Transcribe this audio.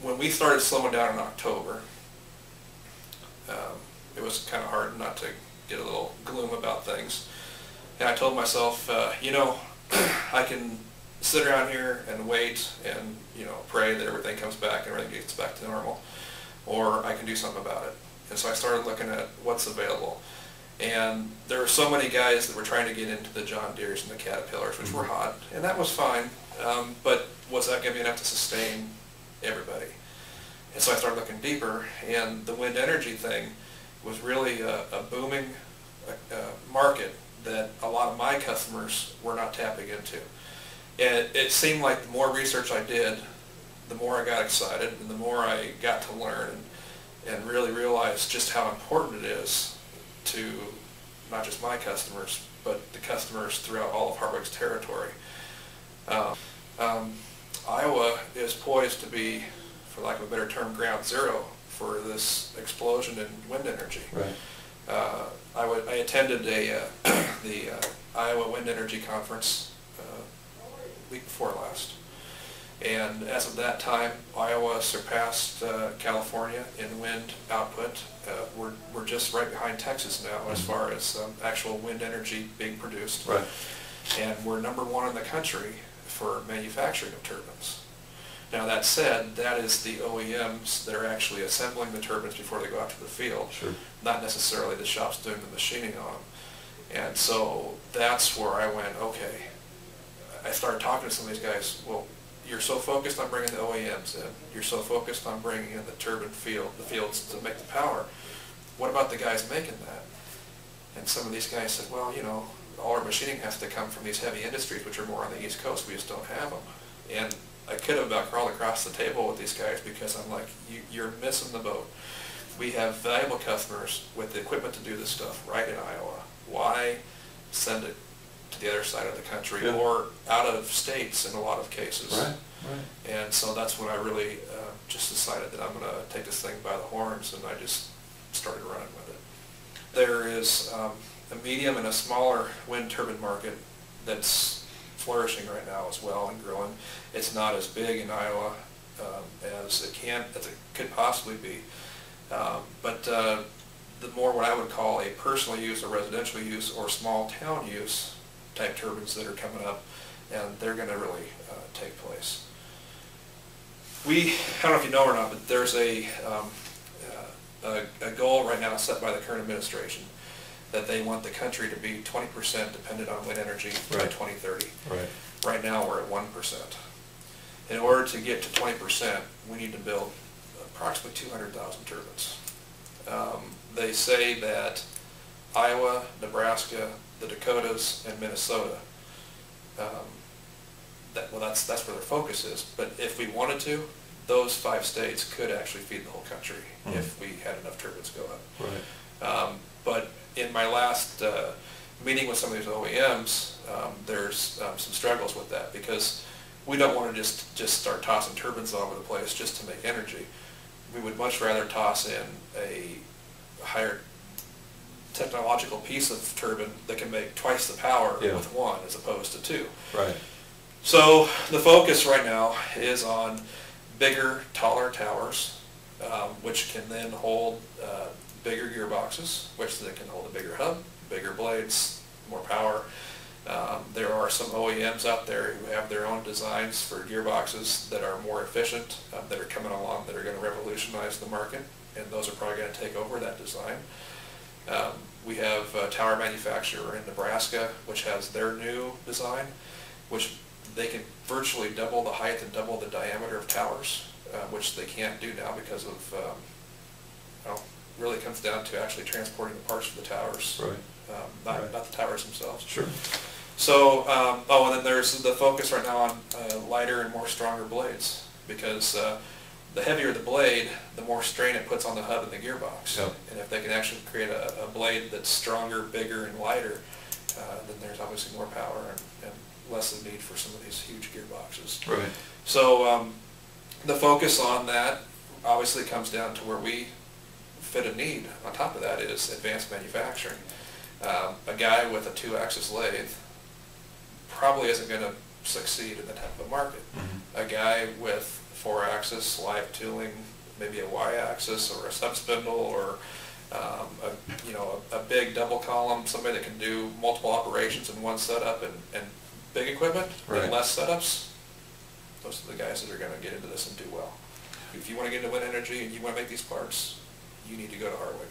when we started slowing down in October, it was kind of hard not to get a little gloom about things. And I told myself, you know, I can sit around here and wait and, you know, pray that everything comes back and everything gets back to normal, or I can do something about it. And so I started looking at what's available. And there were so many guys that were trying to get into the John Deeres and the Caterpillars, which were hot, and that was fine, but was that going to be enough to sustain everybody? And so I started looking deeper, and the WindEnergy thing was really a booming market that a lot of my customers were not tapping into. And it seemed like the more research I did, the more I got excited, and the more I got to learn and really realize just how important it is to not just my customers, but the customers throughout all of Hartwig's territory. Iowa is poised to be, for lack of a better term, ground zero for this explosion in wind energy. Right. I attended the Iowa Wind Energy Conference week before last, and as of that time, Iowa surpassed California in wind output. We're just right behind Texas now as far as actual wind energy being produced. Right. And we're #1 in the country for manufacturing of turbines. Now that said, that is the OEMs that are actually assembling the turbines before they go out to the field, Sure. not necessarily the shops doing the machining on them. And so that's where I went, okay, I started talking to some of these guys, well, you're so focused on bringing the OEMs in, you're so focused on bringing in the turbine fields to make the power, what about the guys making that? And some of these guys said, well, you know, all our machining has to come from these heavy industries, which are more on the East Coast, we just don't have them. And I could have about crawled across the table with these guys because I'm like, you're missing the boat. We have valuable customers with the equipment to do this stuff right in Iowa. Why send it to the other side of the country or out of states in a lot of cases? Right, right. And so that's when I really just decided that I'm going to take this thing by the horns, and I just started running with it. There is a medium and a smaller wind turbine market that's flourishing right now as well and growing. It's not as big in Iowa as it could possibly be, but the more what I would call a personal use or residential use or small town use type turbines that are coming up, and they're going to really take place. I don't know if you know or not, but there's a goal right now set by the current administration that they want the country to be 20% dependent on wind energy by 2030. Right. Right now we're at 1%. In order to get to 20%, we need to build approximately 200,000 turbines. They say that Iowa, Nebraska, the Dakotas, and Minnesota, that's where their focus is. But if we wanted to, those 5 states could actually feed the whole country if we had enough turbines go up. Right. But in my last meeting with some of these OEMs, there's some struggles with that because we don't want to just start tossing turbines all over the place just to make energy. We would much rather toss in a higher technological piece of turbine that can make twice the power with one as opposed to 2. Right. So the focus right now is on bigger, taller towers, which can then hold bigger gearboxes, which then can hold a bigger hub, bigger blades, more power. There are some OEMs out there who have their own designs for gearboxes that are more efficient, that are coming along, that are going to revolutionize the market, and those are probably going to take over that design. We have a tower manufacturer in Nebraska, which has their new design, which they can virtually double the height and double the diameter of towers, which they can't do now because of, well, really comes down to actually transporting the parts of the towers, not the towers themselves. Sure. So, and then there's the focus right now on lighter and more stronger blades, because the heavier the blade, the more strain it puts on the hub and the gearbox. Yep. And if they can actually create a blade that's stronger, bigger, and lighter, then there's obviously more power and less of the need for some of these huge gearboxes. Right. So the focus on that obviously comes down to where we fit a need. On top of that is advanced manufacturing. A guy with a 2-axis lathe probably isn't going to succeed in that type of a market. Mm-hmm. A guy with 4-axis live tooling, maybe a Y-axis or a sub-spindle, or a big double column, somebody that can do multiple operations in one setup, and big equipment, right. and less setups, those are the guys that are going to get into this and do well. If you want to get into WindEnergy and you want to make these parts, you need to go to Hartwig.